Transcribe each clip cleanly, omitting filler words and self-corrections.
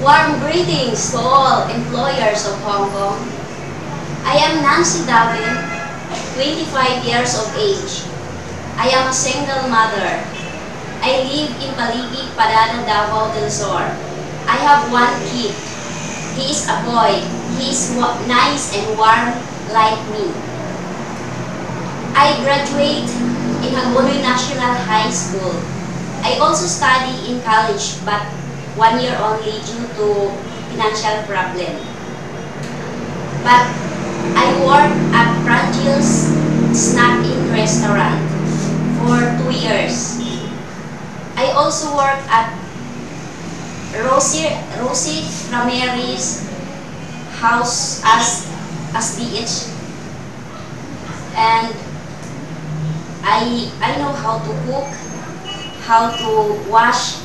Warm greetings to all employers of Hong Kong. I am Nancy Davin, 25 years of age. I am a single mother. I live in Paligi, Padano, Davao del Sur. I have one kid. He is a boy. He is nice and warm like me. I graduate in Hagonoy National High School. I also study in college but 1 year only due to financial problem. But I work at Frangil's Snack-In restaurant for 2 years. I also work at Rosie Ramirez's house as DH, and I know how to cook, how to wash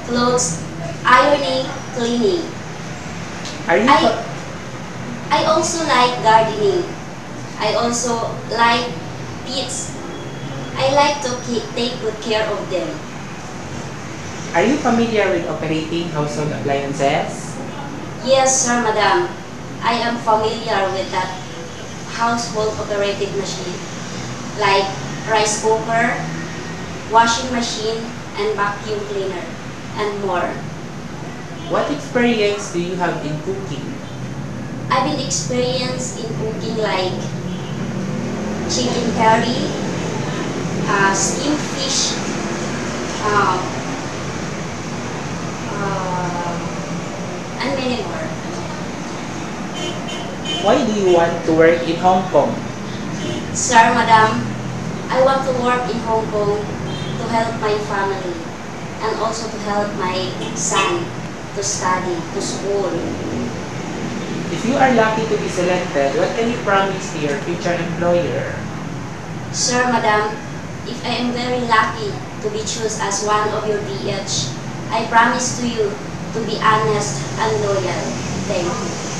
clothes, ironing, cleaning. I also like gardening. I also like pets. I like to take good care of them. Are you familiar with operating household appliances? Yes, sir, madam. I am familiar with that household operated machine like rice cooker, washing machine, and vacuum cleaner, and more. What experience do you have in cooking? I've been experienced in cooking like chicken curry, steamed fish, and many more. Why do you want to work in Hong Kong? Sir, madam, I want to work in Hong Kong to help my family and also to help my son to study, to school. If you are lucky to be selected, what can you promise to your future employer? Sir, madam, if I am very lucky to be chosen as one of your DH, I promise to you to be honest and loyal. Thank you.